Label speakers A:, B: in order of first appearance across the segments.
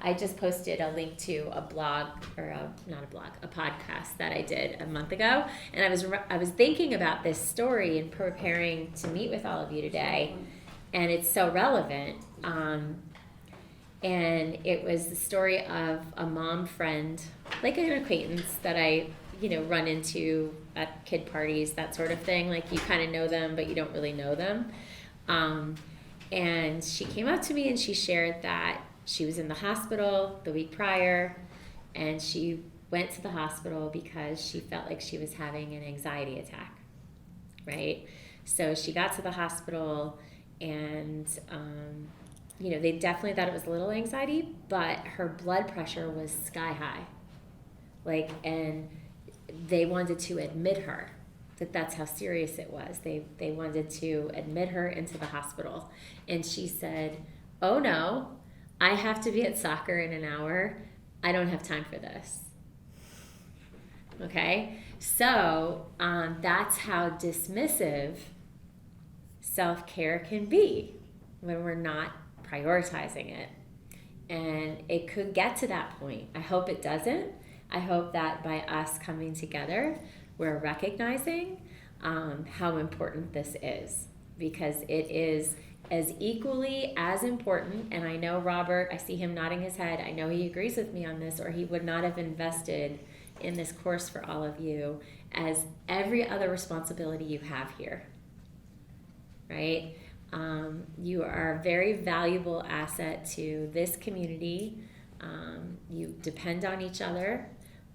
A: I just posted a link to a blog, or not a blog, a podcast that I did a month ago. And I was thinking about this story and preparing to meet with all of you today. And it's so relevant. And it was the story of a mom friend, like an acquaintance that I, run into at kid parties, that sort of thing. Like, you kind of know them, but you don't really know them. And she came up to me and she shared that she was in the hospital the week prior, and she went to the hospital because she felt like she was having an anxiety attack, right? So she got to the hospital, and they definitely thought it was a little anxiety, but her blood pressure was sky high. And they wanted to admit her, that's how serious it was. They wanted to admit her into the hospital. And she said, "Oh no, I have to be at soccer in an hour. I don't have time for this." Okay? So that's how dismissive self-care can be when we're not prioritizing it. And it could get to that point. I hope it doesn't. I hope that by us coming together, we're recognizing how important this is, because it is as equally as important. And I know Robert, I see him nodding his head. I know he agrees with me on this, or he would not have invested in this course for all of you, as every other responsibility you have here, right? You are a very valuable asset to this community. You depend on each other,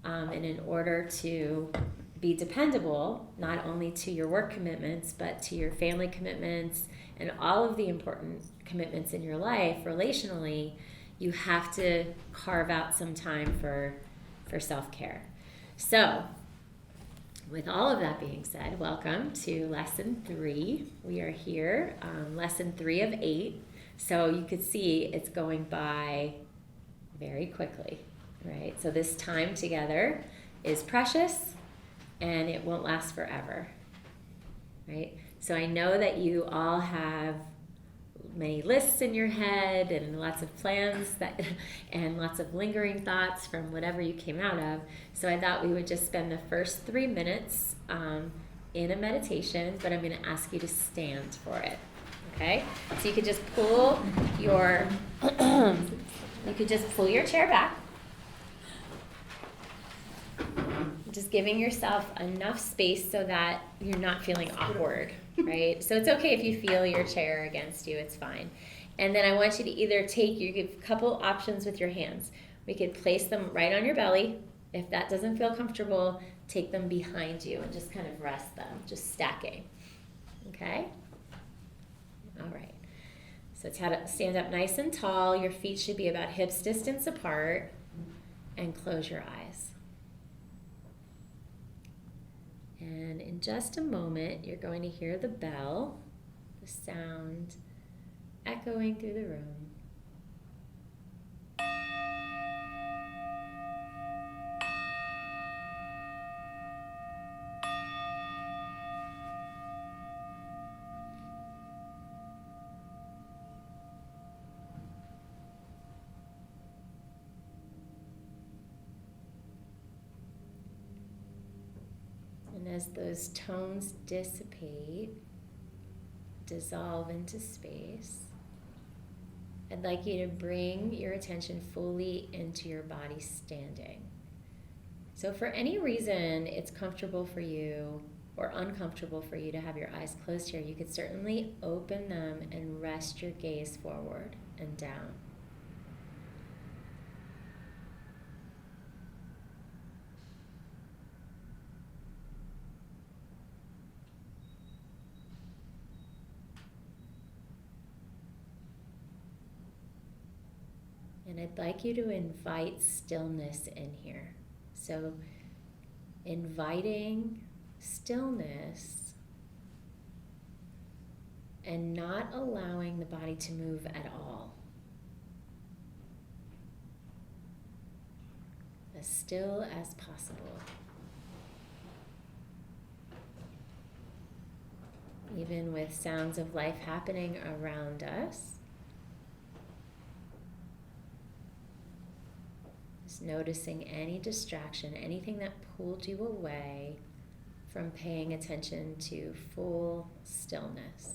A: and in order to be dependable, not only to your work commitments, but to your family commitments and all of the important commitments in your life relationally, you have to carve out some time for self-care. So, with all of that being said, welcome to lesson 3. We are here, lesson 3 of 8. So you could see it's going by very quickly, right? So this time together is precious, and it won't last forever, right? So I know that you all have many lists in your head and lots of plans and lots of lingering thoughts from whatever you came out of. So I thought we would just spend the first 3 minutes in a meditation, but I'm going to ask you to stand for it. Okay? So you could just pull your chair back. Just giving yourself enough space so that you're not feeling awkward, right? So it's okay if you feel your chair against you, it's fine. And then I want you to either you give a couple options with your hands. We could place them right on your belly. If that doesn't feel comfortable, take them behind you and just kind of rest them, just stacking. Okay? All right. So stand up nice and tall. Your feet should be about hips distance apart, and close your eyes. And in just a moment, you're going to hear the bell, the sound echoing through the room. And as those tones dissipate, dissolve into space, I'd like you to bring your attention fully into your body standing. So for any reason it's comfortable for you or uncomfortable for you to have your eyes closed here, you could certainly open them and rest your gaze forward and down. And I'd like you to invite stillness in here. So inviting stillness and not allowing the body to move at all. As still as possible. Even with sounds of life happening around us. Just noticing any distraction, anything that pulled you away from paying attention to full stillness.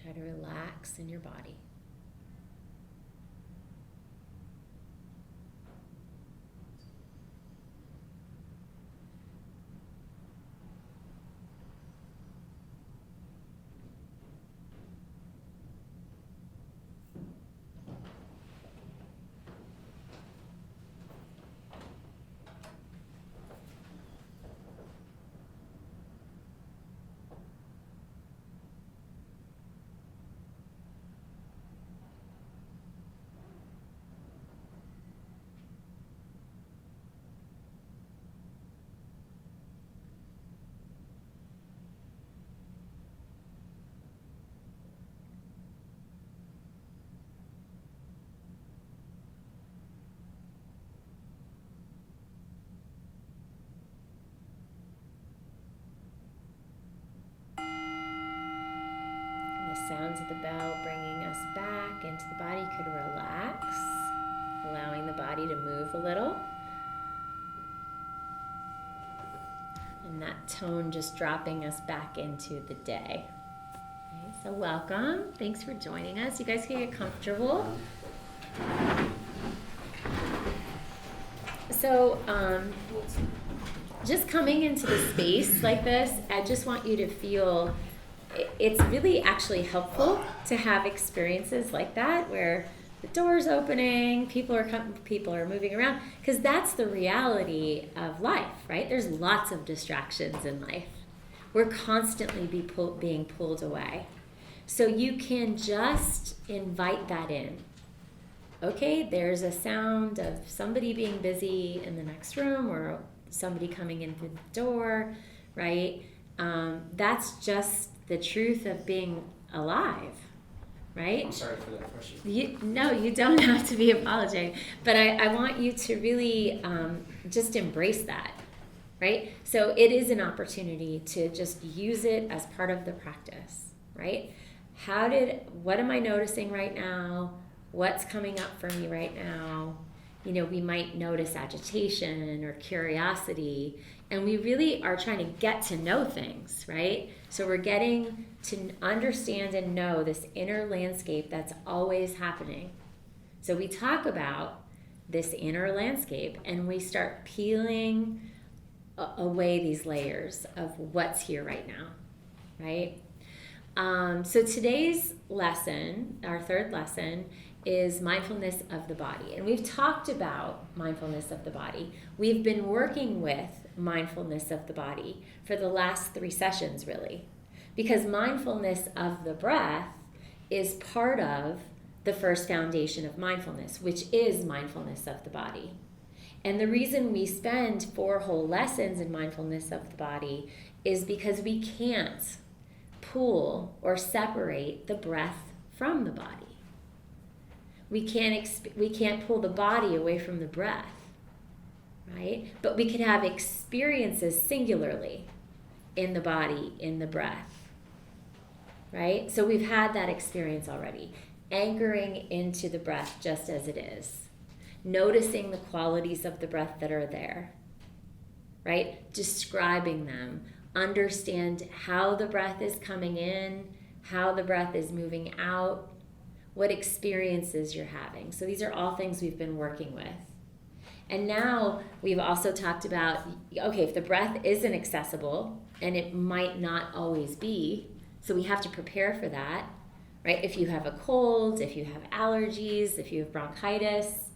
A: Try to relax in your body. Sounds of the bell bringing us back into the body. Could relax, allowing the body to move a little. And that tone just dropping us back into the day. Okay, so welcome. Thanks for joining us. You guys can get comfortable. So just coming into the space like this, I just want you to feel it's really actually helpful to have experiences like that where the door's opening, people are moving around, because that's the reality of life, right? There's lots of distractions in life. We're constantly being pulled away. So you can just invite that in. Okay, there's a sound of somebody being busy in the next room or somebody coming in through the door, right? That's just the truth of being alive, right?
B: I'm sorry for that question.
A: No, you don't have to be apologizing. But I want you to really just embrace that, right? So it is an opportunity to just use it as part of the practice, right? What am I noticing right now? What's coming up for me right now? You know, we might notice agitation or curiosity, and we really are trying to get to know things, right? So we're getting to understand and know this inner landscape that's always happening. So we talk about this inner landscape and we start peeling away these layers of what's here right now, right? So today's lesson, our third lesson, is mindfulness of the body. And we've talked about mindfulness of the body. We've been working with mindfulness of the body for the last 3 sessions, really, because mindfulness of the breath is part of the first foundation of mindfulness, which is mindfulness of the body. And the reason we spend 4 whole lessons in mindfulness of the body is because we can't pull or separate the breath from the body. We can't pull the body away from the breath, right? But we can have experiences singularly in the body, in the breath, right? So we've had that experience already, anchoring into the breath just as it is, noticing the qualities of the breath that are there, right? Describing them, understand how the breath is coming in, how the breath is moving out, what experiences you're having. So these are all things we've been working with. And now we've also talked about, okay, if the breath isn't accessible, and it might not always be, so we have to prepare for that, right? If you have a cold, if you have allergies, if you have bronchitis,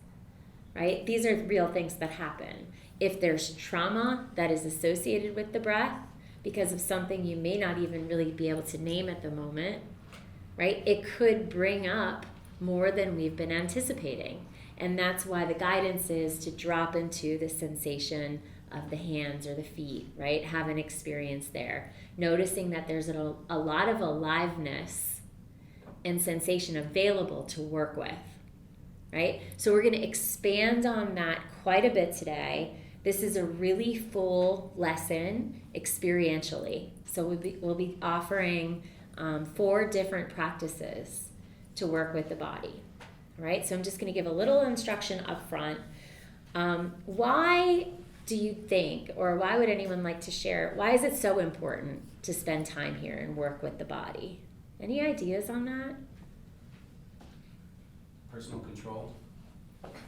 A: right? These are real things that happen. If there's trauma that is associated with the breath because of something you may not even really be able to name at the moment, right? It could bring up more than we've been anticipating. And that's why the guidance is to drop into the sensation of the hands or the feet, right? Have an experience there. Noticing that there's a lot of aliveness and sensation available to work with, right? So we're going to expand on that quite a bit today. This is a really full lesson experientially. So we'll be offering 4 different practices to work with the body. All right, so I'm just going to give a little instruction up front. Why do you think, or why would anyone like to share, why is it so important to spend time here and work with the body? Any ideas on that?
B: Personal control.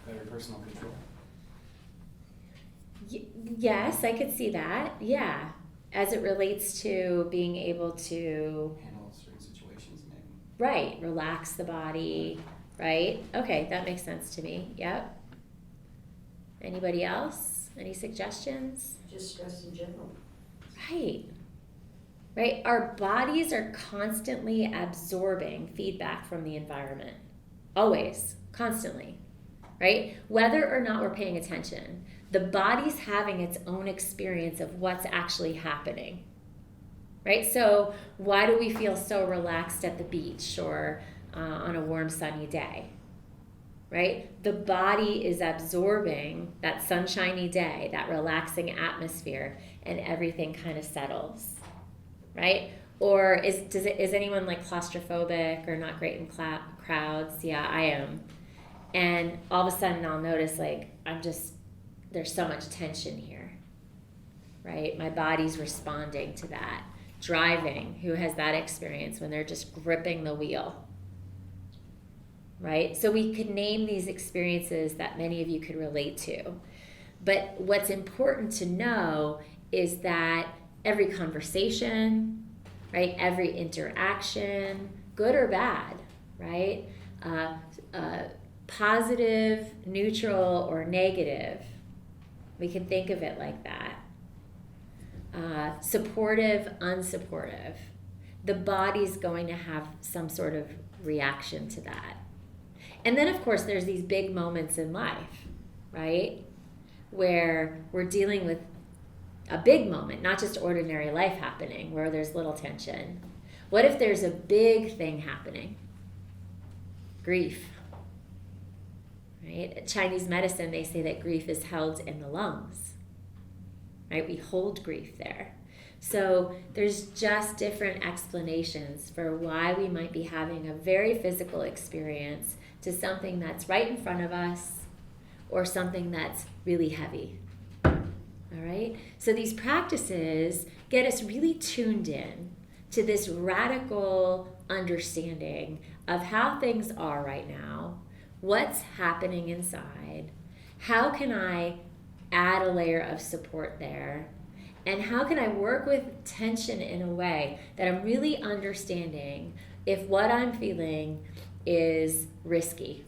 B: Better personal control.
A: Yes, I could see that. Yeah. As it relates to being able to
B: handle certain situations, maybe.
A: Right. Relax the body. Right. Okay. That makes sense to me. Yep. Anybody else? Any suggestions?
C: Just stress in general.
A: Right. Right. Our bodies are constantly absorbing feedback from the environment. Always. Constantly. Right? Whether or not we're paying attention, the body's having its own experience of what's actually happening. Right? So why do we feel so relaxed at the beach or on a warm, sunny day? Right? The body is absorbing that sunshiny day, that relaxing atmosphere, and everything kind of settles. Right? Or is anyone like claustrophobic or not great in crowds? Yeah, I am. And all of a sudden I'll notice there's so much tension here, right? My body's responding to that. Driving, who has that experience when they're just gripping the wheel, right? So we could name these experiences that many of you could relate to. But what's important to know is that every conversation, right? Every interaction, good or bad, right? Positive, neutral, or negative. We can think of it like that. Supportive, unsupportive. The body's going to have some sort of reaction to that. And then, of course, there's these big moments in life, right? Where we're dealing with a big moment, not just ordinary life happening, where there's little tension. What if there's a big thing happening? Grief. Right? Chinese medicine, they say that grief is held in the lungs. Right? We hold grief there. So there's just different explanations for why we might be having a very physical experience to something that's right in front of us or something that's really heavy. All right? So these practices get us really tuned in to this radical understanding of how things are right now, what's happening inside, how can I add a layer of support there, and how can I work with tension in a way that I'm really understanding if what I'm feeling is risky,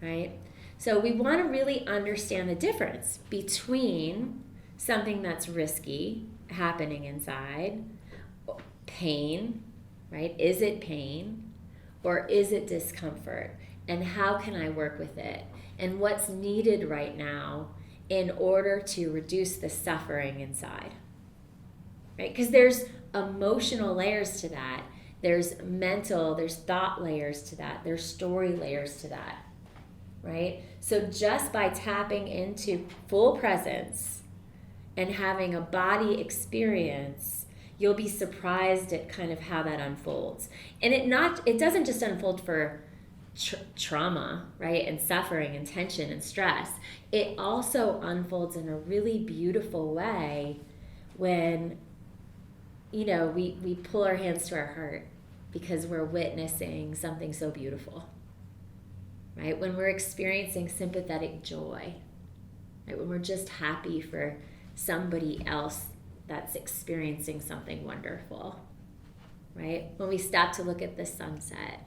A: right? So we want to really understand the difference between something that's risky happening inside, pain, right? Is it pain or is it discomfort? And how can I work with it? And what's needed right now in order to reduce the suffering inside, right? Because there's emotional layers to that. There's mental, there's thought layers to that. There's story layers to that, right? So just by tapping into full presence and having a body experience, you'll be surprised at kind of how that unfolds. And it doesn't just unfold for trauma, right, and suffering and tension and stress. It also unfolds in a really beautiful way when, we pull our hands to our heart because we're witnessing something so beautiful, right? When we're experiencing sympathetic joy, right? When we're just happy for somebody else that's experiencing something wonderful, right? When we stop to look at the sunset.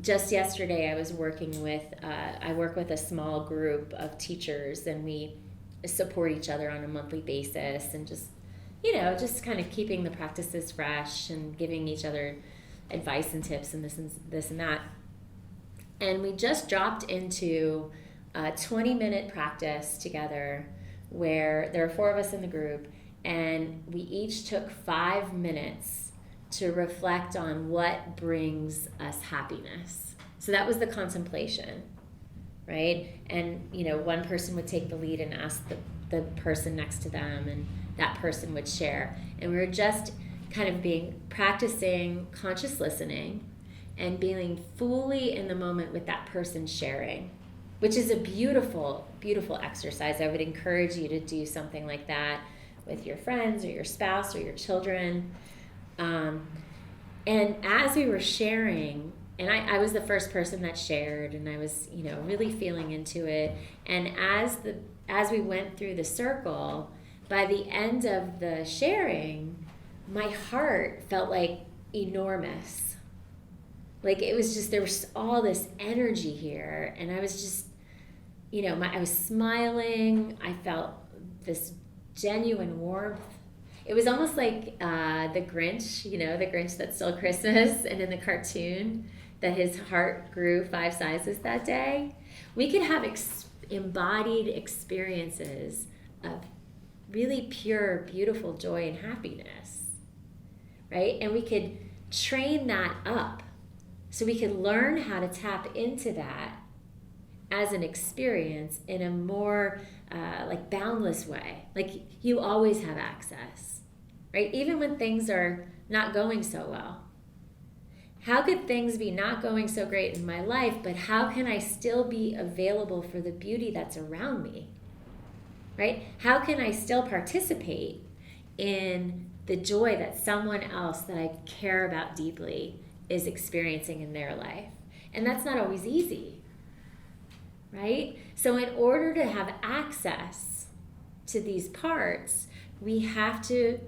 A: Just yesterday I was working with, I work with a small group of teachers, and we support each other on a monthly basis, and just kind of keeping the practices fresh and giving each other advice and tips and this and that. And we just dropped into a 20-minute practice together where there are 4 of us in the group, and we each took 5 minutes to reflect on what brings us happiness. So that was the contemplation, right? And, one person would take the lead and ask the person next to them, and that person would share. And we were just kind of practicing conscious listening and being fully in the moment with that person sharing, which is a beautiful, beautiful exercise. I would encourage you to do something like that with your friends or your spouse or your children. And as we were sharing, and I was the first person that shared, and I was, really feeling into it. And as we went through the circle, by the end of the sharing, my heart felt like enormous. Like it was just, there was all this energy here, and I was just, I was smiling. I felt this genuine warmth. It was almost like the Grinch, the Grinch that stole Christmas, and in the cartoon that his heart grew 5 sizes that day. We could have embodied experiences of really pure, beautiful joy and happiness, right? And we could train that up so we could learn how to tap into that as an experience in a more boundless way. Like you always have access, right? Even when things are not going so well. How could things be not going so great in my life, but how can I still be available for the beauty that's around me, right? How can I still participate in the joy that someone else that I care about deeply is experiencing in their life? And that's not always easy, right? So in order to have access to these parts, we have to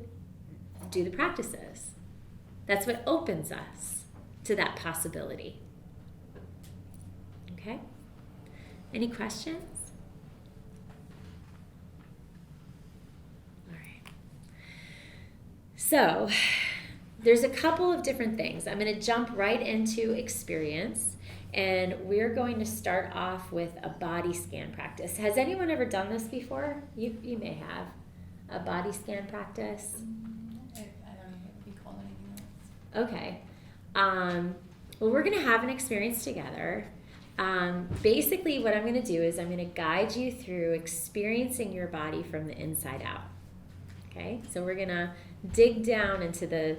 A: do the practices. That's what opens us to that possibility. Okay? Any questions? All right. So, there's a couple of different things. I'm going to jump right into experience, and we're going to start off with a body scan practice. Has anyone ever done this before? You may have. A body scan practice?
C: I don't know if we call anything else.
A: Okay. Well, we're going to have an experience together. Basically, what I'm going to do is I'm going to guide you through experiencing your body from the inside out. Okay? So we're going to dig down into the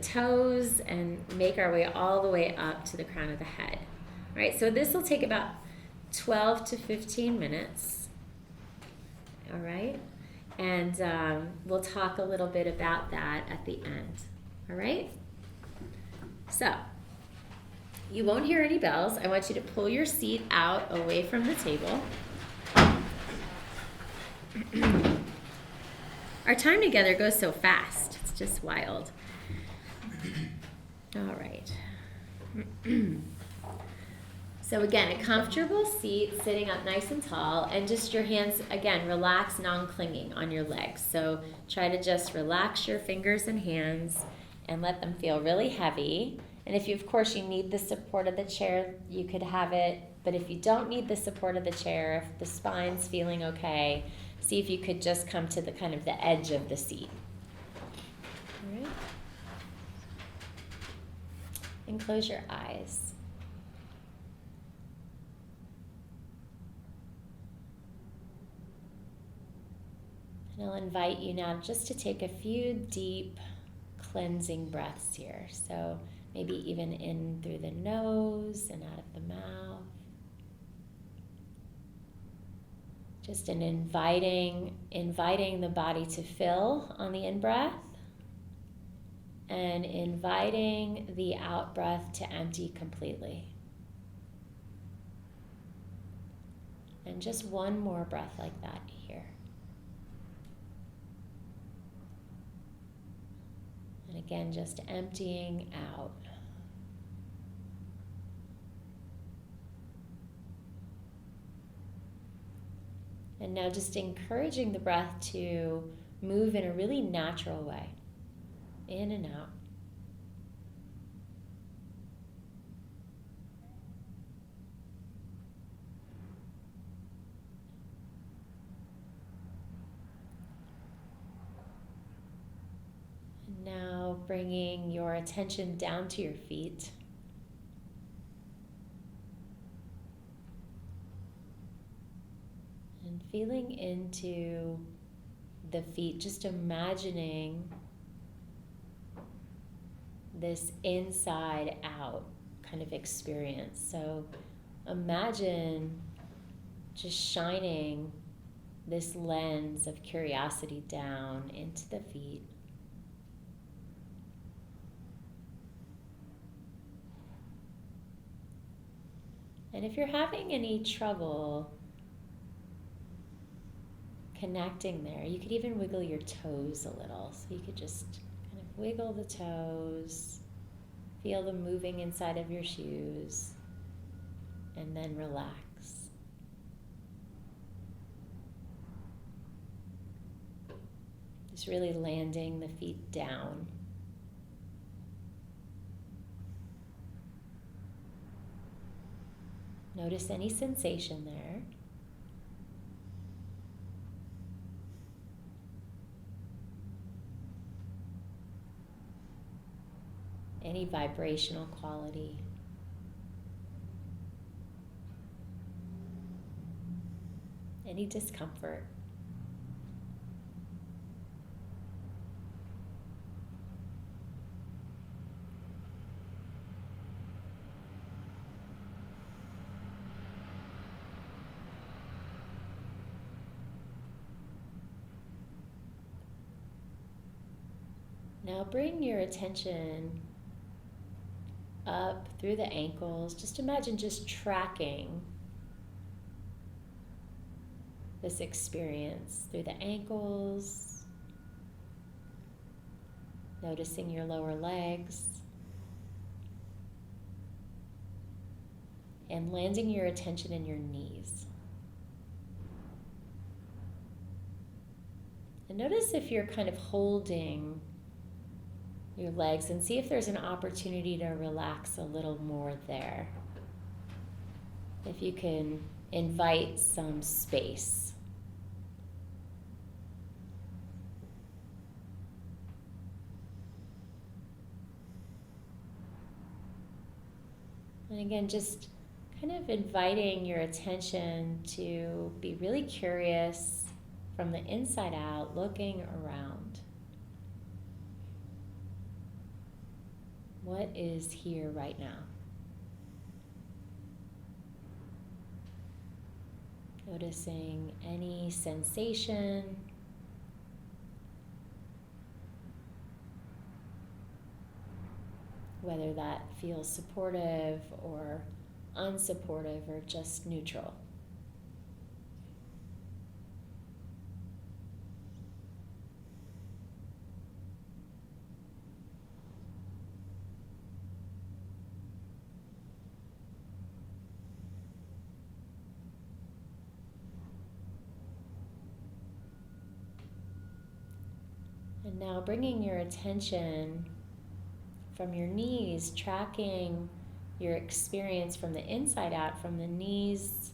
A: toes and make our way all the way up to the crown of the head. All right? So this will take about 12 to 15 minutes. All right? And we'll talk a little bit about that at the end. All right? So, you won't hear any bells. I want you to pull your seat out away from the table. Our time together goes so fast. It's just wild. All right. So again, a comfortable seat, sitting up nice and tall, and just your hands, again, relax, non-clinging on your legs. So try to just relax your fingers and hands and let them feel really heavy. And if you, of course, you need the support of the chair, you could have it. But if you don't need the support of the chair, if the spine's feeling okay, see if you could just come to the kind of the edge of the seat. All right. And close your eyes. And I'll invite you now just to take a few deep cleansing breaths here. So maybe even in through the nose and out of the mouth. Just an inviting the body to fill on the in-breath and inviting the out-breath to empty completely. And just one more breath like that here. And again, just emptying out. And now just encouraging the breath to move in a really natural way, in and out. bringing your attention down to your feet. And feeling into the feet, just imagining this inside out kind of experience. So imagine just shining this lens of curiosity down into the feet. And if you're having any trouble connecting there, you could even wiggle your toes a little. So you could just kind of wiggle the toes, feel them moving inside of your shoes, and then relax. Just really landing the feet down. Notice any sensation there. Any vibrational quality. Any discomfort. Now bring your attention up through the ankles. Just imagine just tracking this experience through the ankles, noticing your lower legs, and landing your attention in your knees. And notice if you're kind of holding your legs, and see if there's an opportunity to relax a little more there. If you can invite some space. And again, just kind of inviting your attention to be really curious from the inside out, looking around. What is here right now? Noticing any sensation, whether that feels supportive or unsupportive or just neutral. And now bringing your attention from your knees, tracking your experience from the inside out, from the knees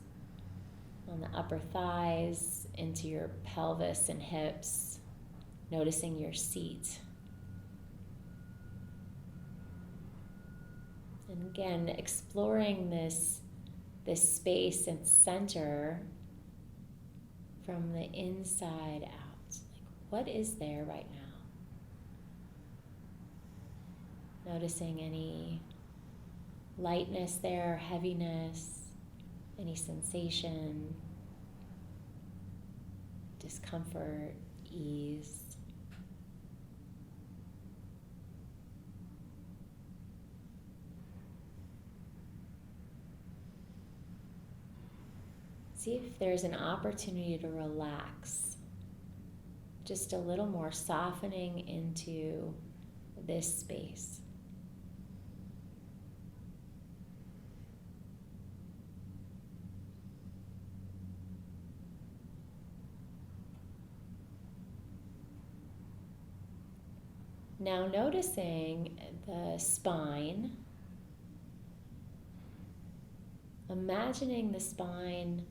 A: on the upper thighs into your pelvis and hips, noticing your seat. And again, exploring this space and center from the inside out. What is there right now? Noticing any lightness there, heaviness, any sensation, discomfort, ease. See if there's an opportunity to relax. Just a little more, softening into this space. Now noticing the spine, imagining the spine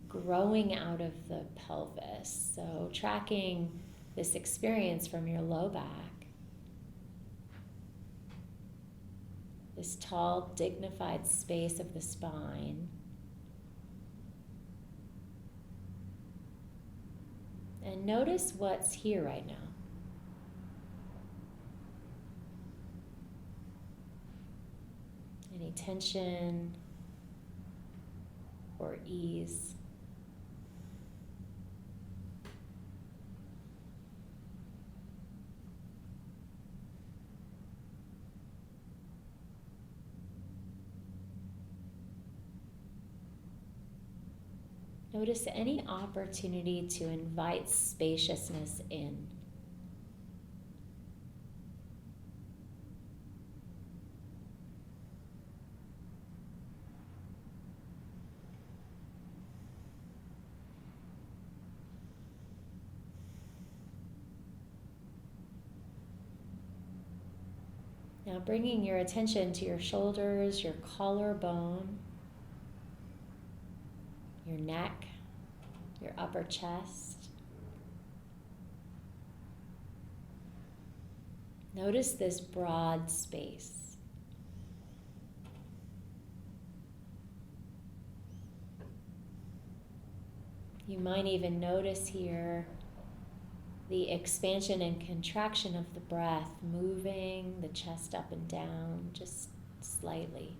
A: growing out of the pelvis. So tracking this experience from your low back this tall, dignified space of the spine. And notice what's here right now. Any tension or ease. Notice any opportunity to invite spaciousness in. Now bringing your attention to your shoulders, your collarbone, your neck, your upper chest. Notice this broad space. You might even notice here the expansion and contraction of the breath, moving the chest up and down just slightly.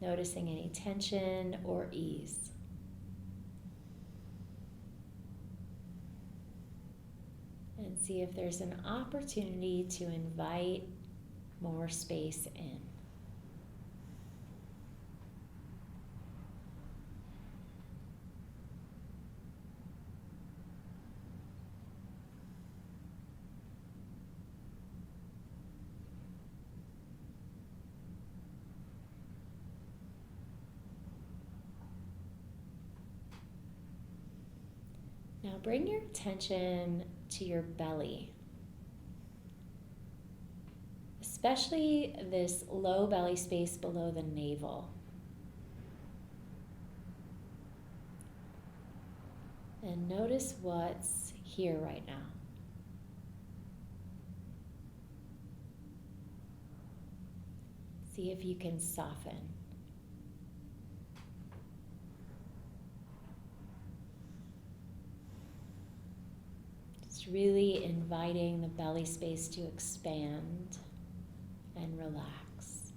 A: Noticing any tension or ease. And see if there's an opportunity to invite more space in. Now bring your attention to your belly, especially this low belly space below the navel. And notice what's here right now. See if you can soften. Really inviting the belly space to expand and relax.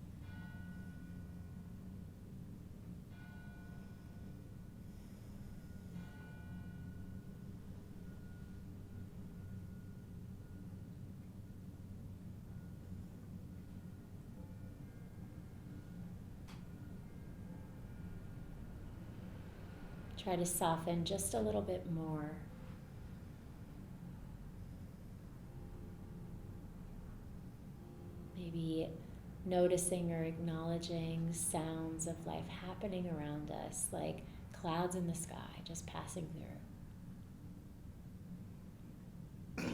A: Try to soften just a little bit more. Maybe noticing or acknowledging sounds of life happening around us, like clouds in the sky just passing through.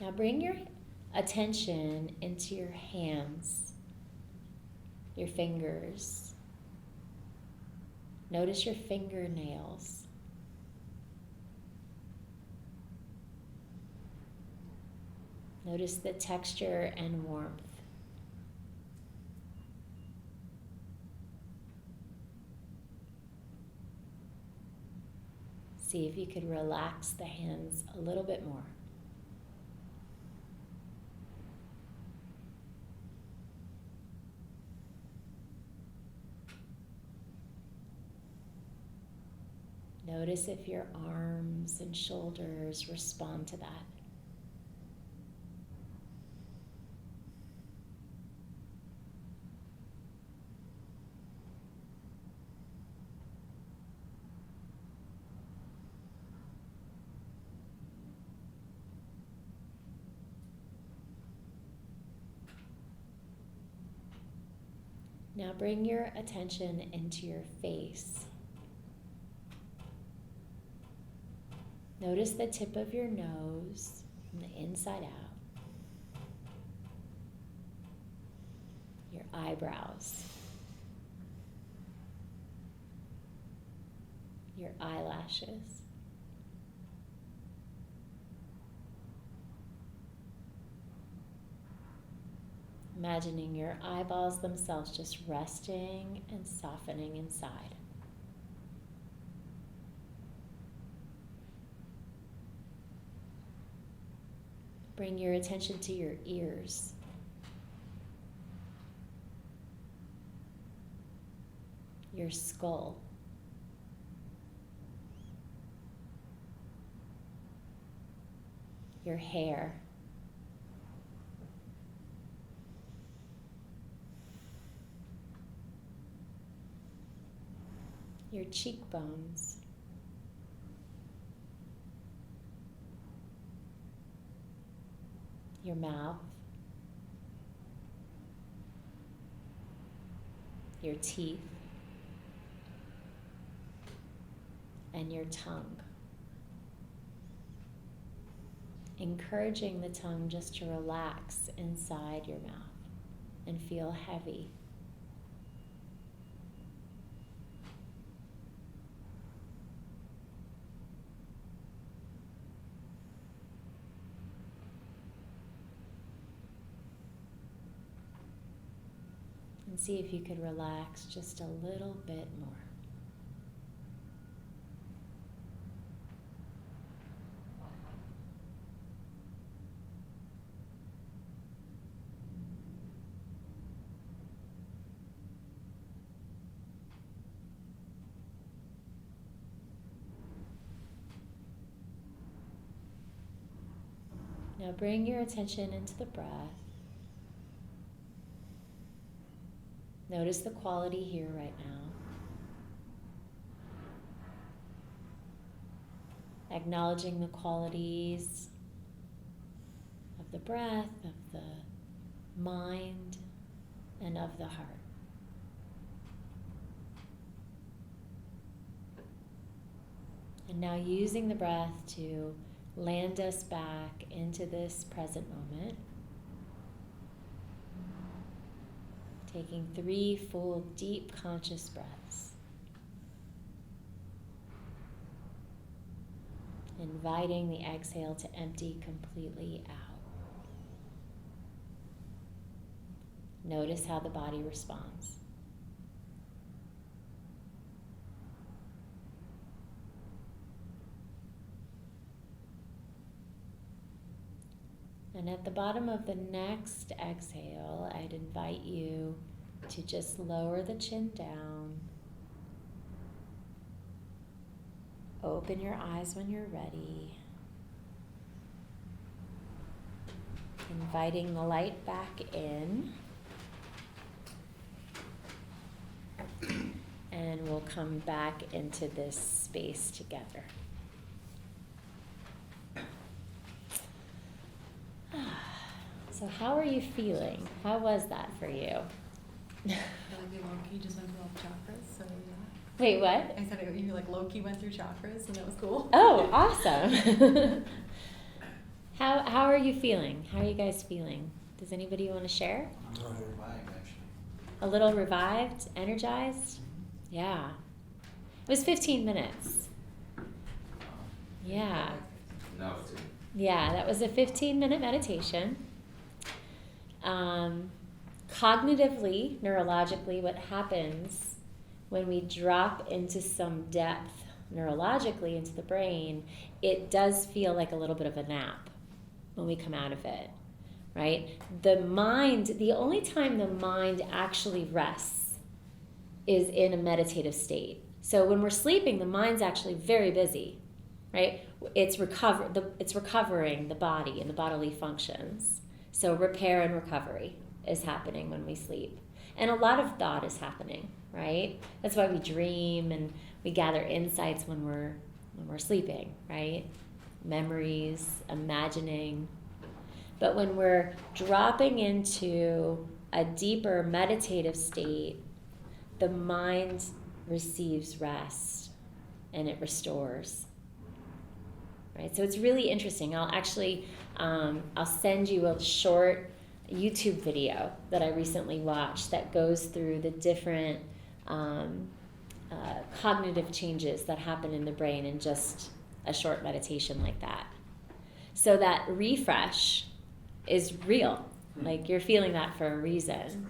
A: Now bring your attention into your hands, your fingers. Notice your fingernails. Notice the texture and warmth. See if you could relax the hands a little bit more. Notice if your arms and shoulders respond to that. Now bring your attention into your face. Notice the tip of your nose from the inside out. your eyebrows, your eyelashes, imagining your eyeballs themselves just resting and softening inside. Bring your attention to your ears. Your skull. Your hair. Your cheekbones. Your mouth. Your teeth. And your tongue. Encouraging the tongue just to relax inside your mouth and feel heavy. And see if you could relax just a little bit more. Now bring your attention into the breath. Notice the quality here right now. Acknowledging the qualities of the breath, of the mind, and of the heart. And now using the breath to land us back into this present moment. Taking 3 full, deep, conscious breaths. Inviting the exhale to empty completely out. Notice how the body responds. And at the bottom of the next exhale, I'd invite you to just lower the chin down. Open your eyes when you're ready. Inviting the light back in. And we'll come back into this space together. So how are you feeling? How was that for you?
C: I feel like you low-key just went through all the chakras, so yeah.
A: Wait, what?
C: I said you like low-key went through chakras, and that was cool.
A: Oh, awesome. How are you feeling? How are you guys feeling? Does anybody want to share?
B: I'm a little revived, actually.
A: A little revived, energized? Yeah. It was 15 minutes. Yeah.
B: No, it's
A: Yeah, that was a 15-minute meditation. Cognitively, neurologically, what happens when we drop into some depth neurologically into the brain, it does feel like a little bit of a nap when we come out of it, right? The only time the mind actually rests is in a meditative state. So when we're sleeping, the mind's actually very busy, right? It's recovering the body and the bodily functions. So repair and recovery is happening when we sleep. And a lot of thought is happening, right? That's why we dream and we gather insights when we're sleeping, right? Memories, imagining. But when we're dropping into a deeper meditative state, the mind receives rest and it restores. Right? So it's really interesting. I'll send you a short YouTube video that I recently watched that goes through the different cognitive changes that happen in the brain in just a short meditation like that. So that refresh is real. Like, you're feeling that for a reason,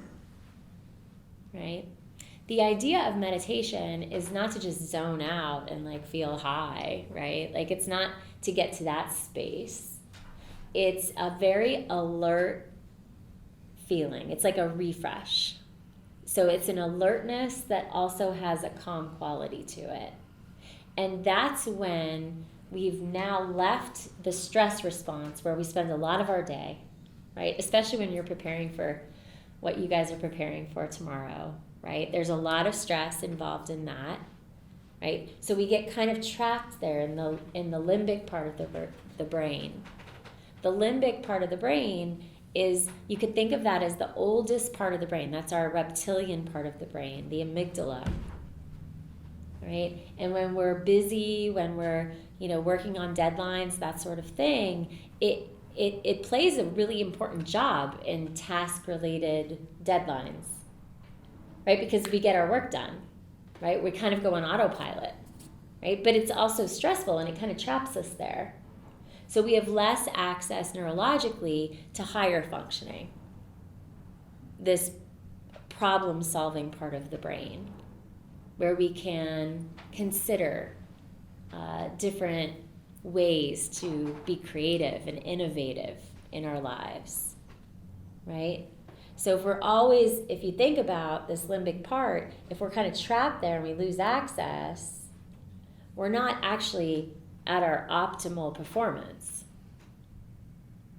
A: right? The idea of meditation is not to just zone out and like feel high, right? Like, it's not to get to that space. It's a very alert feeling. It's like a refresh. So it's an alertness that also has a calm quality to it. And that's when we've now left the stress response where we spend a lot of our day, right? Especially when you're preparing for what you guys are preparing for tomorrow, right? There's a lot of stress involved in that, right? So we get kind of trapped there in the limbic part of the brain. The limbic part of the brain is, you could think of that as the oldest part of the brain. That's our reptilian part of the brain, the amygdala, right? And when we're busy, when we're, working on deadlines, that sort of thing, it plays a really important job in task-related deadlines, right? Because we get our work done, right? We kind of go on autopilot, right? But it's also stressful, and it kind of traps us there. So we have less access neurologically to higher functioning, this problem-solving part of the brain, where we can consider different ways to be creative and innovative in our lives, right? So if you think about this limbic part, if we're kind of trapped there and we lose access, we're not actually at our optimal performance.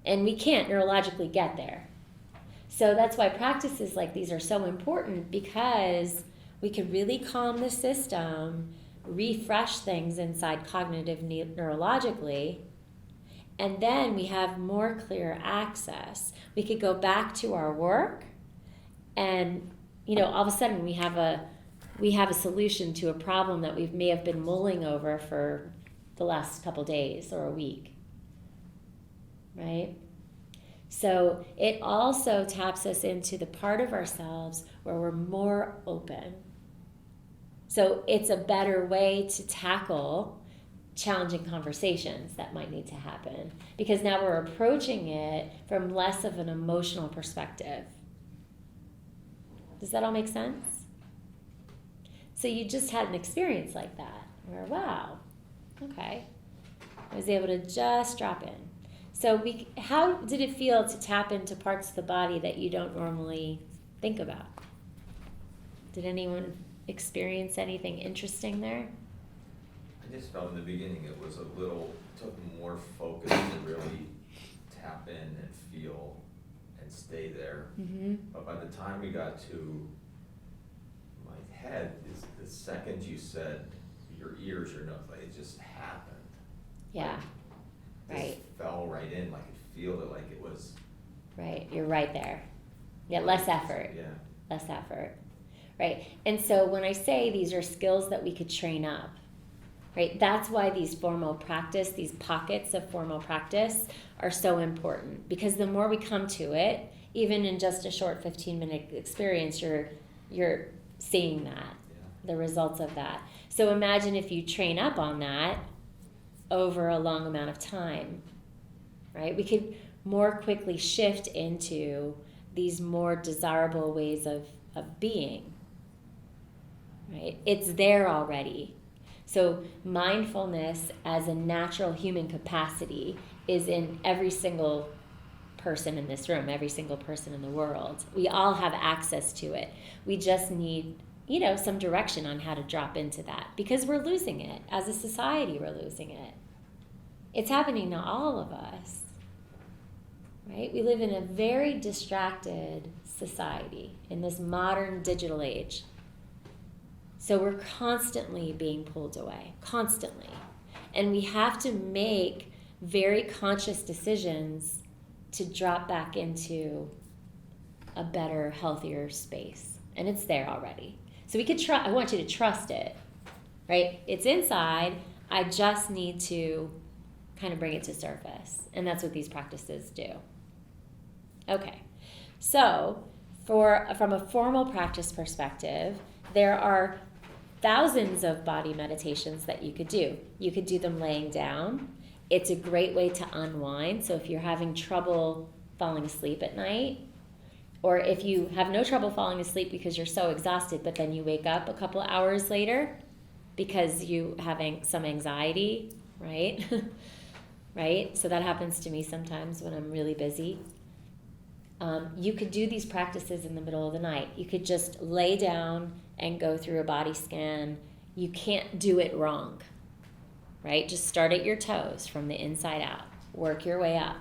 A: And we can't neurologically get there. So that's why practices like these are so important, because we can really calm the system, refresh things inside cognitive neurologically, and then we have more clear access. We could go back to our work, and all of a sudden we have a solution to a problem that we may have been mulling over for the last couple days or a week, right? So it also taps us into the part of ourselves where we're more open. So it's a better way to tackle challenging conversations that might need to happen, because now we're approaching it from less of an emotional perspective. Does that all make sense? So you just had an experience like that where, wow, okay, I was able to just drop in. So how did it feel to tap into parts of the body that you don't normally think about? Did anyone experience anything interesting there?
D: I just felt in the beginning it was took more focus to really tap in and feel and stay there. Mm-hmm. But by the time we got to my head, the second you said your ears, your nose, like, it just happened.
A: Yeah.
D: Like,
A: right.
D: It fell right in, like I feel it, like it was.
A: Right, you're right there. Yeah, less effort.
D: Yeah.
A: Less effort. Right. And so when I say these are skills that we could train up, right, that's why these pockets of formal practice are so important, because the more we come to it, even in just a short 15-minute experience, you're seeing that, the results of that. So imagine if you train up on that over a long amount of time, right? We could more quickly shift into these more desirable ways of being, right? It's there already. So mindfulness as a natural human capacity is in every single person in this room, every single person in the world. We all have access to it. We just need, some direction on how to drop into that, because we're losing it. As a society, we're losing it. It's happening to all of us, right? We live in a very distracted society in this modern digital age. So we're constantly being pulled away, constantly. And we have to make very conscious decisions to drop back into a better, healthier space. And it's there already. So we could I want you to trust it, right? It's inside. I just need to kind of bring it to surface. And that's what these practices do. Okay. So from a formal practice perspective, there are thousands of body meditations that you could do. You could do them laying down. It's a great way to unwind. So if you're having trouble falling asleep at night, or if you have no trouble falling asleep because you're so exhausted, but then you wake up a couple hours later because you having some anxiety, right? Right? So that happens to me sometimes when I'm really busy. You could do these practices in the middle of the night. You could just lay down and go through a body scan. You can't do it wrong, right? Just start at your toes from the inside out. Work your way up,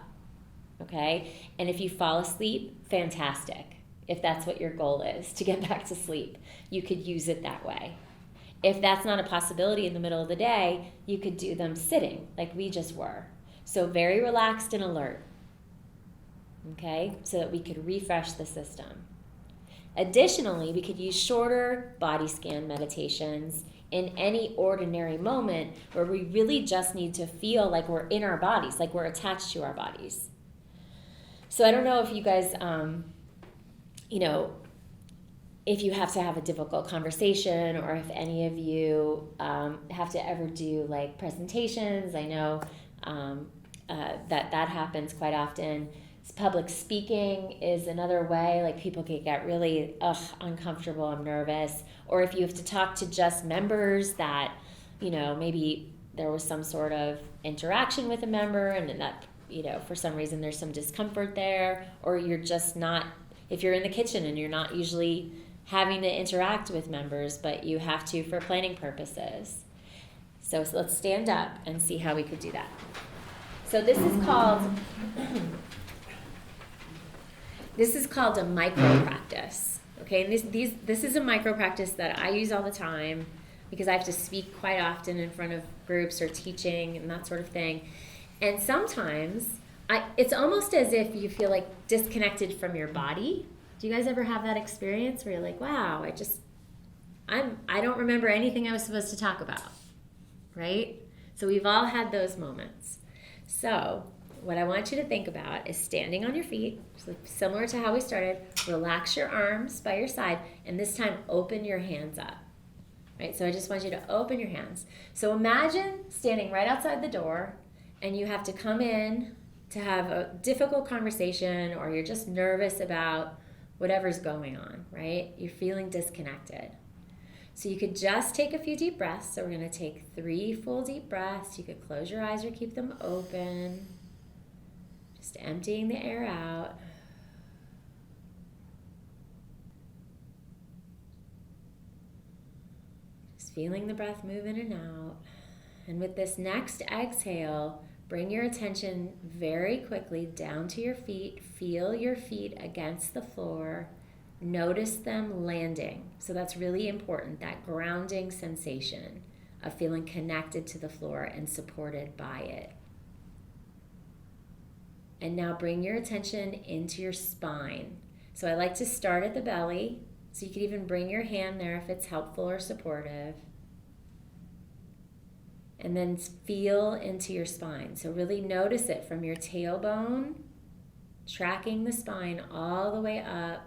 A: okay? And if you fall asleep, fantastic. If that's what your goal is, to get back to sleep, you could use it that way. If that's not a possibility in the middle of the day, you could do them sitting like we just were. So very relaxed and alert, okay? So that we could refresh the system. Additionally, we could use shorter body scan meditations in any ordinary moment where we really just need to feel like we're in our bodies, like we're attached to our bodies. So I don't know if you guys, if you have to have a difficult conversation, or if any of you have to ever do like presentations. I know that happens quite often. Public speaking is another way, like people can get really uncomfortable and nervous. Or if you have to talk to just members that, maybe there was some sort of interaction with a member and that, for some reason there's some discomfort there, or you're just not, if you're in the kitchen and you're not usually having to interact with members, but you have to for planning purposes. So let's stand up and see how we could do that. So this is called a micro practice. Okay, and this is a micro practice that I use all the time because I have to speak quite often in front of groups or teaching and that sort of thing. And sometimes it's almost as if you feel like disconnected from your body. Do you guys ever have that experience where you're like, wow, I don't remember anything I was supposed to talk about, right? So we've all had those moments. So what I want you to think about is standing on your feet, so similar to how we started. Relax your arms by your side, and this time open your hands up. Right? So I just want you to open your hands. So imagine standing right outside the door, and you have to come in to have a difficult conversation, or you're just nervous about whatever's going on, right? You're feeling disconnected. So you could just take a few deep breaths. So we're going to take 3 full deep breaths. You could close your eyes or keep them open. Just emptying the air out. Just feeling the breath move in and out. And with this next exhale, bring your attention very quickly down to your feet. Feel your feet against the floor. Notice them landing. So that's really important, that grounding sensation of feeling connected to the floor and supported by it. And now bring your attention into your spine. So I like to start at the belly. So you could even bring your hand there if it's helpful or supportive. And then feel into your spine. So really notice it from your tailbone, tracking the spine all the way up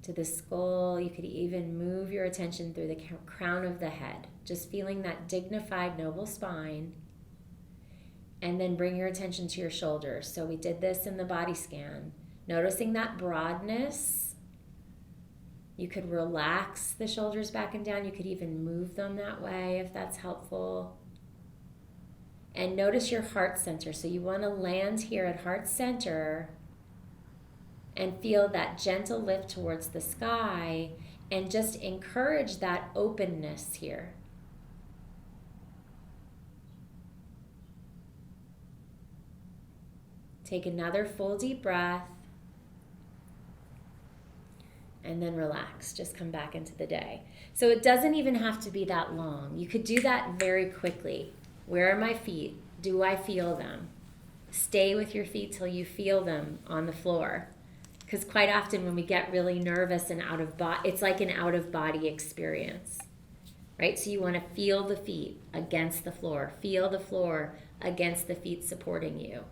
A: to the skull. You could even move your attention through the crown of the head, just feeling that dignified, noble spine. And then bring your attention to your shoulders. So we did this in the body scan. Noticing that broadness. You could relax the shoulders back and down. You could even move them that way if that's helpful. And notice your heart center. So you want to land here at heart center and feel that gentle lift towards the sky, and just encourage that openness here. Take another full deep breath, and then relax. Just come back into the day. So it doesn't even have to be that long. You could do that very quickly. Where are my feet? Do I feel them? Stay with your feet till you feel them on the floor. Because quite often when we get really nervous and out of body, it's like an out of body experience, right? So you want to feel the feet against the floor. Feel the floor against the feet supporting you.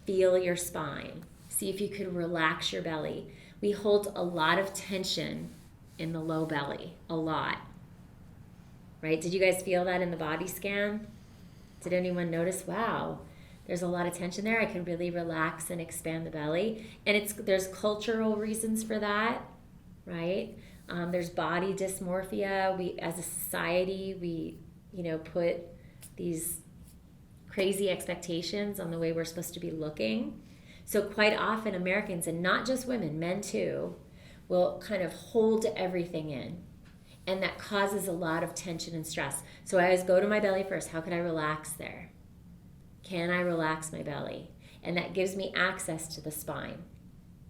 A: Feel your spine. See if you could relax your belly. We hold a lot of tension in the low belly, a lot. Right? Did you guys feel that in the body scan? Did anyone notice, wow, there's a lot of tension there. I can really relax and expand the belly. And there's cultural reasons for that, right? There's body dysmorphia. We, as a society, we, put these crazy expectations on the way we're supposed to be looking. So quite often Americans, and not just women, men too, will kind of hold everything in. And that causes a lot of tension and stress. So I always go to my belly first. How can I relax there? Can I relax my belly? And that gives me access to the spine,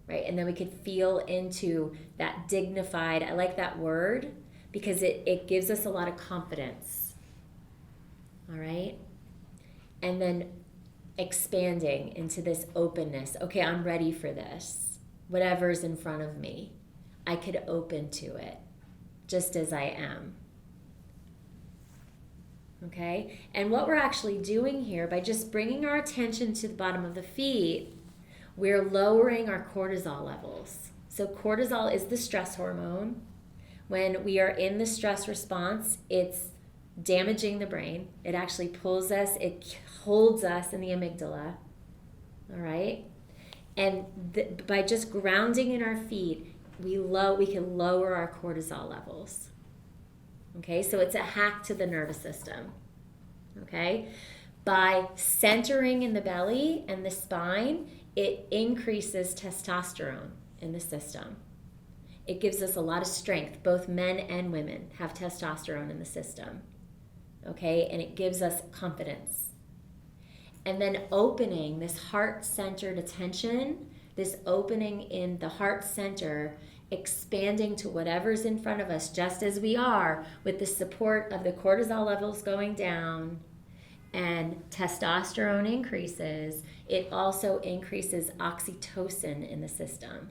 A: right? And then we could feel into that dignified, I like that word because it gives us a lot of confidence, all right? And then expanding into this openness. Okay, I'm ready for this. Whatever's in front of me, I could open to it just as I am. Okay? And what we're actually doing here, by just bringing our attention to the bottom of the feet, we're lowering our cortisol levels. So cortisol is the stress hormone. When we are in the stress response, it's damaging the brain. It actually pulls us, it holds us in the amygdala. All right? And by just grounding in our feet, we can lower our cortisol levels. Okay, so it's a hack to the nervous system. Okay, by centering in the belly and the spine, it increases testosterone in the system. It gives us a lot of strength. Both men and women have testosterone in the system. Okay, and it gives us confidence. And then opening this heart-centered attention, this opening in the heart center, expanding to whatever's in front of us just as we are, with the support of the cortisol levels going down and testosterone increases, it also increases oxytocin in the system.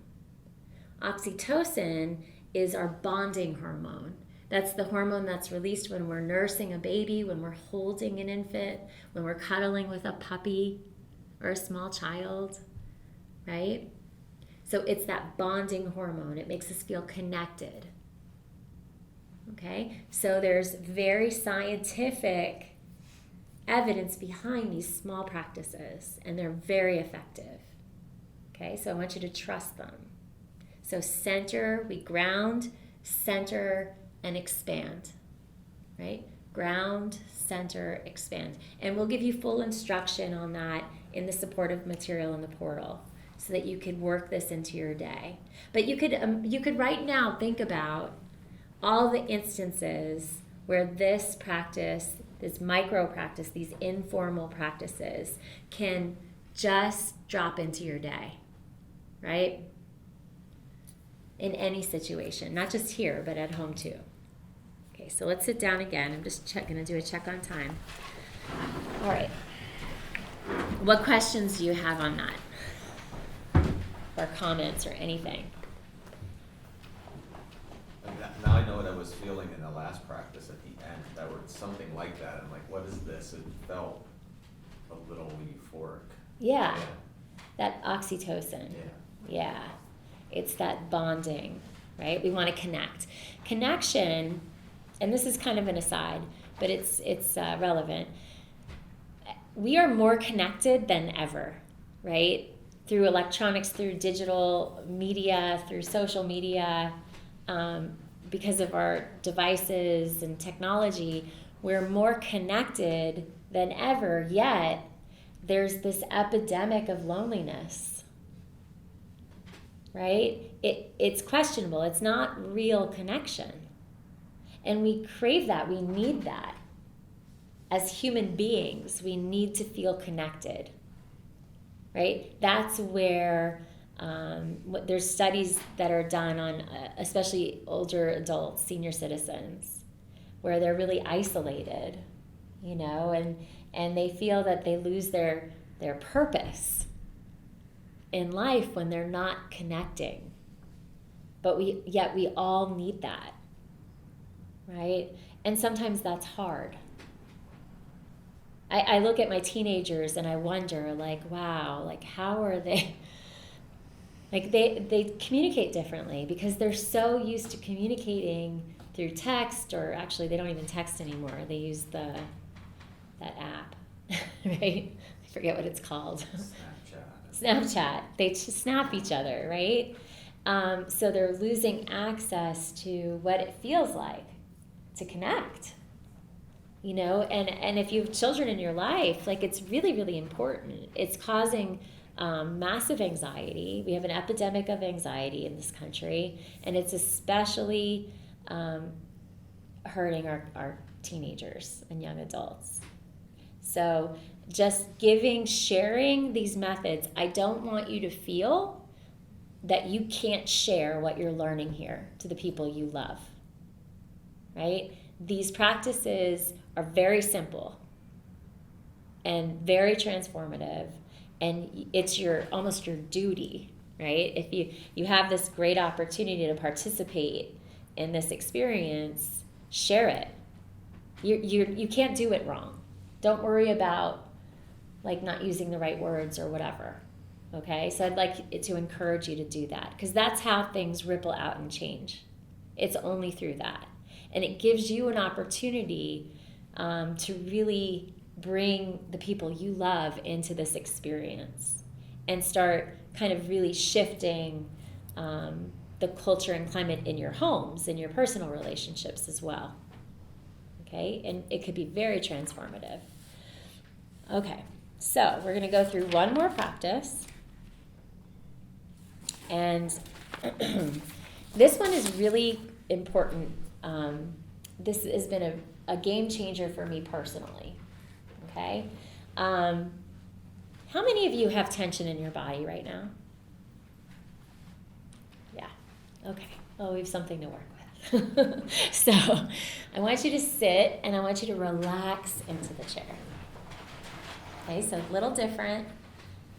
A: Oxytocin is our bonding hormone. That's the hormone that's released when we're nursing a baby, when we're holding an infant, when we're cuddling with a puppy or a small child, right? So it's that bonding hormone. It makes us feel connected. Okay? So there's very scientific evidence behind these small practices, and they're very effective. Okay? So I want you to trust them. So center, we ground, center, and expand. Right? Ground, center, expand. And we'll give you full instruction on that in the supportive material in the portal, so that you could work this into your day. But you could right now think about all the instances where this practice, this micro practice, these informal practices can just drop into your day, right? In any situation, not just here, but at home too. Okay, so let's sit down again. I'm just going to do a check on time. All right. What questions do you have on that? Or comments or anything?
D: Now I know what I was feeling in the last practice at the end. That was something like that. I'm like, what is this? It felt a little euphoric.
A: Yeah. That oxytocin.
D: Yeah.
A: Yeah. It's that bonding, right? We want to connect. Connection, and this is kind of an aside, but it's relevant. We are more connected than ever, right? Through electronics, through digital media, through social media, because of our devices and technology, we're more connected than ever, yet there's this epidemic of loneliness, right? It's questionable. It's not real connection. And we crave that. We need that. As human beings, we need to feel connected. Right? That's where there's studies that are done on especially older adults, senior citizens, where they're really isolated, and they feel that they lose their purpose in life when they're not connecting. But we all need that, right? And sometimes that's hard. I look at my teenagers and I wonder, like, wow, like how are they Like they communicate differently because they're so used to communicating through text, or actually they don't even text anymore. They use that app, right? I forget what it's called. Snapchat. They just snap each other, right? So they're losing access to what it feels like to connect. You know, and if you have children in your life, like, it's really, really important. It's causing massive anxiety. We have an epidemic of anxiety in this country, and it's especially hurting our teenagers and young adults. So just sharing these methods, I don't want you to feel that you can't share what you're learning here to the people you love, right? These practices are very simple and very transformative, and it's almost your duty, right? If you have this great opportunity to participate in this experience, share it. You can't do it wrong. Don't worry about like not using the right words or whatever. Okay, so I'd like to encourage you to do that, because that's how things ripple out and change. It's only through that. And it gives you an opportunity to really bring the people you love into this experience and start kind of really shifting the culture and climate in your homes, in your personal relationships as well. Okay, and it could be very transformative. Okay, so we're going to go through one more practice. And this one is really important. This has been a game changer for me personally. Okay? How many of you have tension in your body right now? Yeah. Okay. Well, we have something to work with. So I want you to sit and I want you to relax into the chair. Okay, so a little different.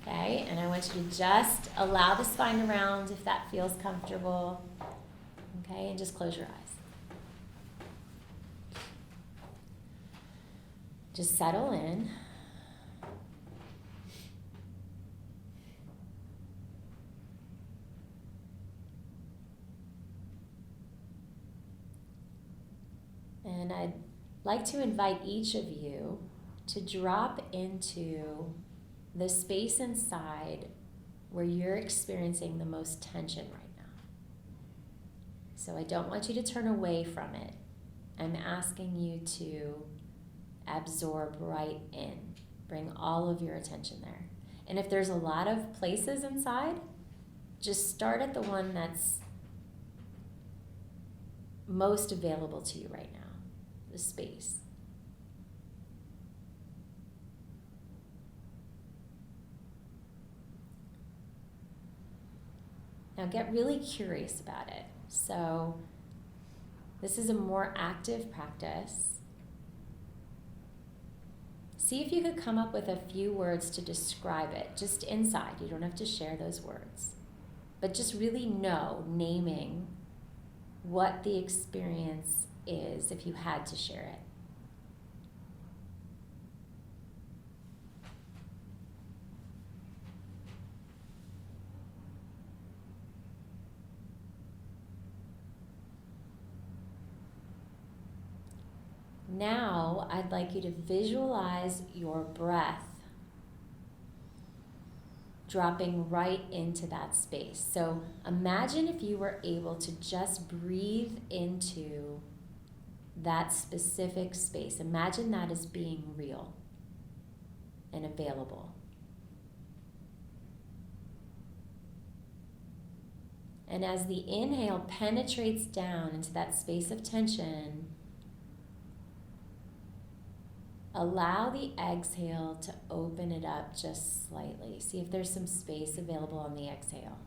A: Okay, and I want you to just allow the spine to round if that feels comfortable. Okay, and just close your eyes. Just settle in. And I'd like to invite each of you to drop into the space inside where you're experiencing the most tension right now. So I don't want you to turn away from it. I'm asking you to absorb right in. Bring all of your attention there. And if there's a lot of places inside, just start at the one that's most available to you right now, the space. Now get really curious about it. So this is a more active practice. See if you could come up with a few words to describe it, just inside. You don't have to share those words. But just really naming what the experience is if you had to share it. Now, I'd like you to visualize your breath dropping right into that space. So imagine if you were able to just breathe into that specific space. Imagine that as being real and available. And as the inhale penetrates down into that space of tension, allow the exhale to open it up just slightly. See if there's some space available on the exhale.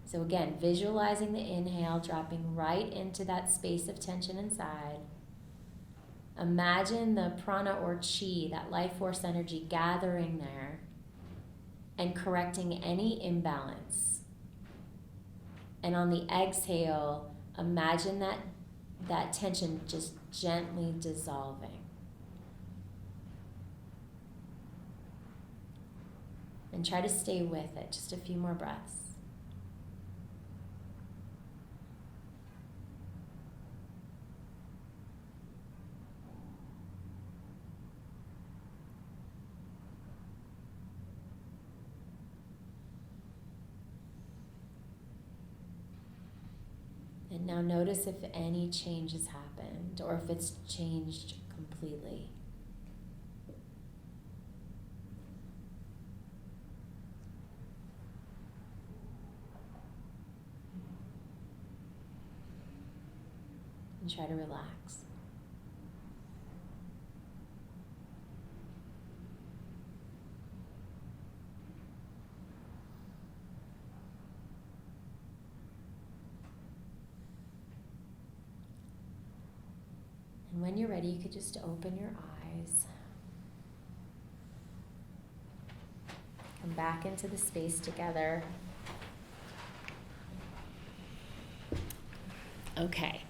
A: So again, visualizing the inhale dropping right into that space of tension inside. Imagine the prana or chi, that life force energy, gathering there and correcting any imbalance. And on the exhale, imagine that tension just gently dissolving. And try to stay with it. Just a few more breaths. And now notice if any change has happened or if it's changed completely. And try to relax. And when you're ready, you could just open your eyes. Come back into the space together. Okay.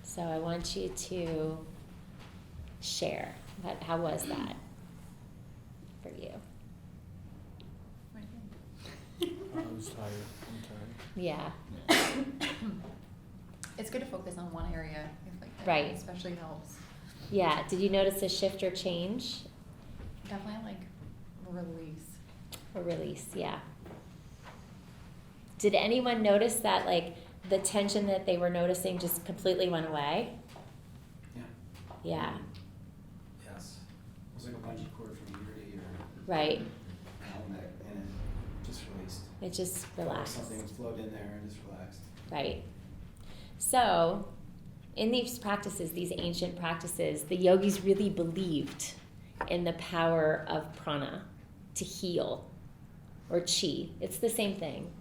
A: So I want you to share. How was that for you?
C: What do you think?
B: I was tired. I'm tired.
A: Yeah.
C: It's good to focus on one area, if like that
A: Right.
C: especially helps.
A: Yeah. Did you notice a shift or change
C: Definitely like release.
A: or release? Yeah. Did anyone notice that like the tension that they were noticing just completely went away?
B: Yeah.
A: Yeah.
D: Yes.
B: It was like a bungee cord from ear to ear.
A: Right.
B: And it just released.
A: It just
B: Felt like
A: relaxed.
B: something flowed in there and just relaxed.
A: Right. So, in these practices, these ancient practices, the yogis really believed in the power of prana to heal, or chi. It's the same thing,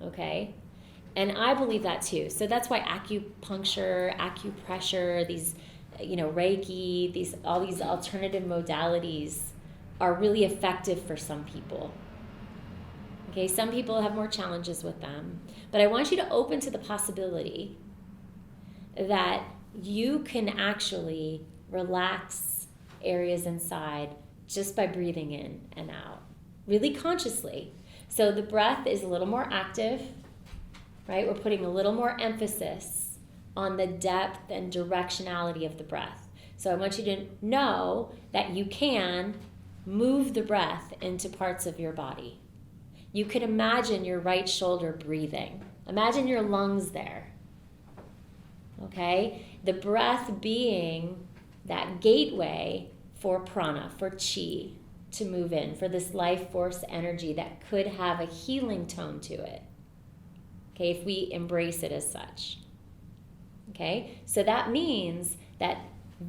A: okay? And I believe that too. So that's why acupuncture, acupressure, these, Reiki, all these alternative modalities are really effective for some people. Okay, some people have more challenges with them. But I want you to open to the possibility that you can actually relax areas inside just by breathing in and out, really consciously. So the breath is a little more active, right? We're putting a little more emphasis on the depth and directionality of the breath. So I want you to know that you can move the breath into parts of your body. You could imagine your right shoulder breathing. Imagine your lungs there. Okay? The breath being that gateway for prana, for chi to move in, for this life force energy that could have a healing tone to it. Okay, if we embrace it as such. Okay? So that means that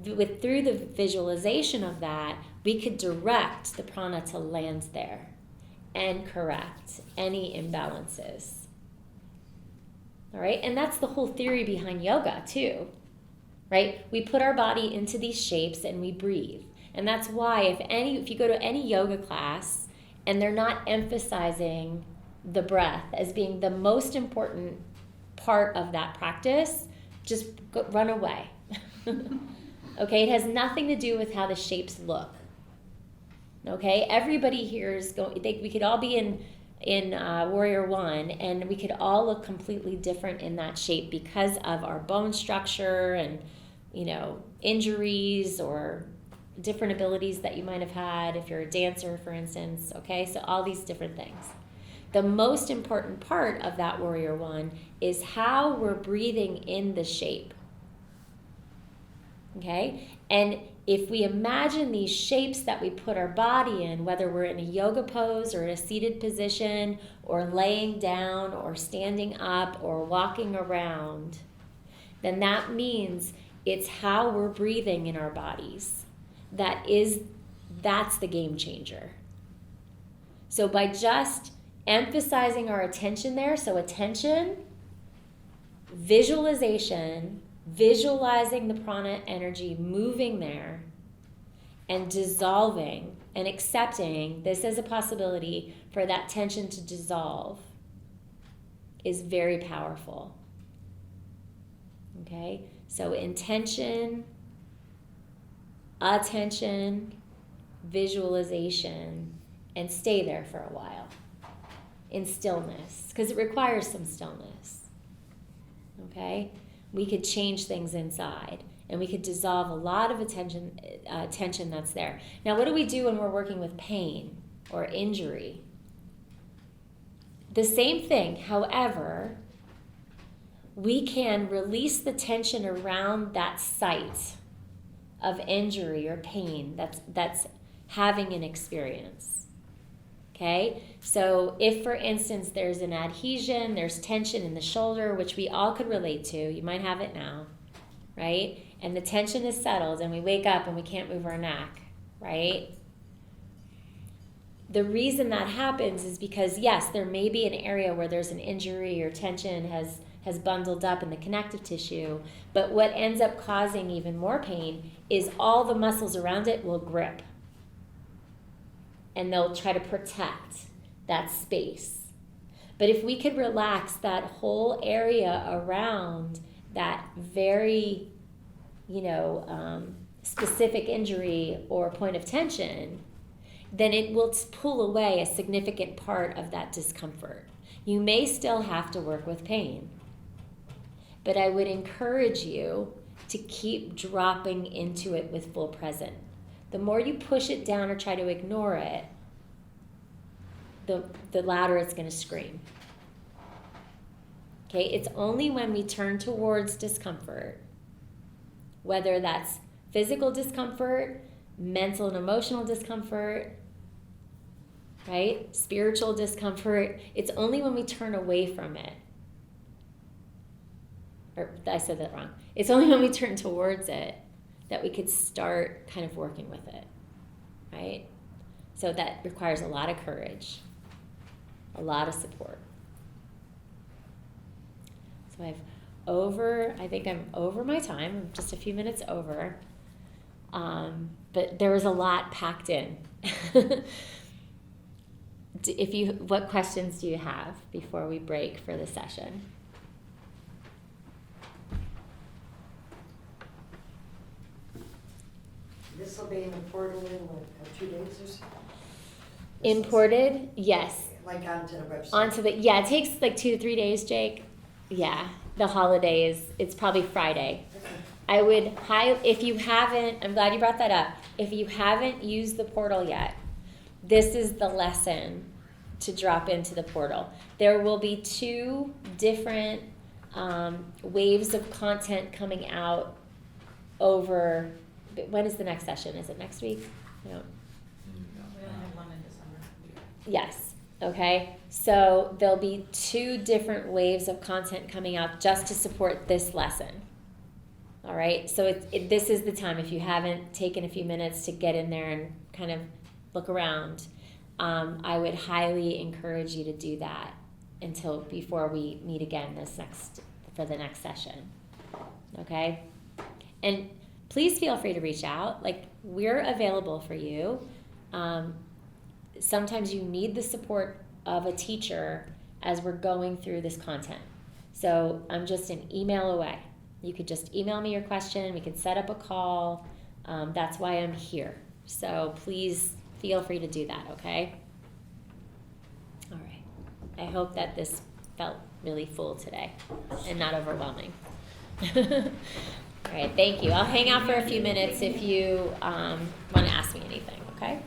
A: through the visualization of that, we could direct the prana to land there and correct any imbalances. All right, and that's the whole theory behind yoga too, right? We put our body into these shapes and we breathe. And that's why if you go to any yoga class and they're not emphasizing the breath as being the most important part of that practice, just run away. Okay, it has nothing to do with how the shapes look. Okay, everybody here is going. We could all be in Warrior One, and we could all look completely different in that shape because of our bone structure and injuries or different abilities that you might have had if you're a dancer, for instance. Okay, so all these different things. The most important part of that Warrior One is how we're breathing in the shape. Okay, and if we imagine these shapes that we put our body in, whether we're in a yoga pose or in a seated position or laying down or standing up or walking around, then that means it's how we're breathing in our bodies. That's the game changer. So by just emphasizing our attention there, so attention, visualization, visualizing the prana energy moving there and dissolving and accepting this as a possibility for that tension to dissolve is very powerful. Okay? So intention, attention, visualization, and stay there for a while in stillness, because it requires some stillness. Okay? We could change things inside, and we could dissolve a lot of tension that's there. Now, what do we do when we're working with pain or injury? The same thing. However, we can release the tension around that site of injury or pain that's having an experience. Okay? So if, for instance, there's an adhesion, there's tension in the shoulder, which we all could relate to. You might have it now, right? And the tension is settled, and we wake up and we can't move our neck, right? The reason that happens is because, yes, there may be an area where there's an injury or tension has bundled up in the connective tissue, but what ends up causing even more pain is all the muscles around it will grip, and they'll try to protect that space. But if we could relax that whole area around that very, specific injury or point of tension, then it will pull away a significant part of that discomfort. You may still have to work with pain, but I would encourage you to keep dropping into it with full presence. The more you push it down or try to ignore it, the louder it's going to scream. Okay, it's only when we turn towards discomfort, whether that's physical discomfort, mental and emotional discomfort, right? Spiritual discomfort. It's only when we turn away from it. Or I said that wrong. It's only when we turn towards it that we could start kind of working with it, right? So that requires a lot of courage, a lot of support. So I think I'm over my time. I'm just a few minutes over. But there was a lot packed in. What questions do you have before we break for the session?
E: This will be imported in like 2 days or so?
A: Imported? Yes.
E: Like onto the website?
A: It takes like 2 to 3 days, Jake. Yeah, the holidays. It's probably Friday.
E: Okay.
A: I would if you haven't, I'm glad you brought that up. If you haven't used the portal yet, this is the lesson to drop into the portal. There will be 2 different waves of content coming out over. When is the next session? Is it next week? No.
C: We only have one in December.
A: Yes. Okay. So there'll be 2 different waves of content coming out just to support this lesson. All right. So this is the time. If you haven't taken a few minutes to get in there and kind of look around, I would highly encourage you to do that before we meet again for the next session. Okay. And please feel free to reach out. Like, we're available for you. Sometimes you need the support of a teacher as we're going through this content. So I'm just an email away. You could just email me your question. We can set up a call. That's why I'm here. So please feel free to do that, okay? All right. I hope that this felt really full today and not overwhelming. All right, thank you. I'll hang out for a few minutes if you want to ask me anything, okay?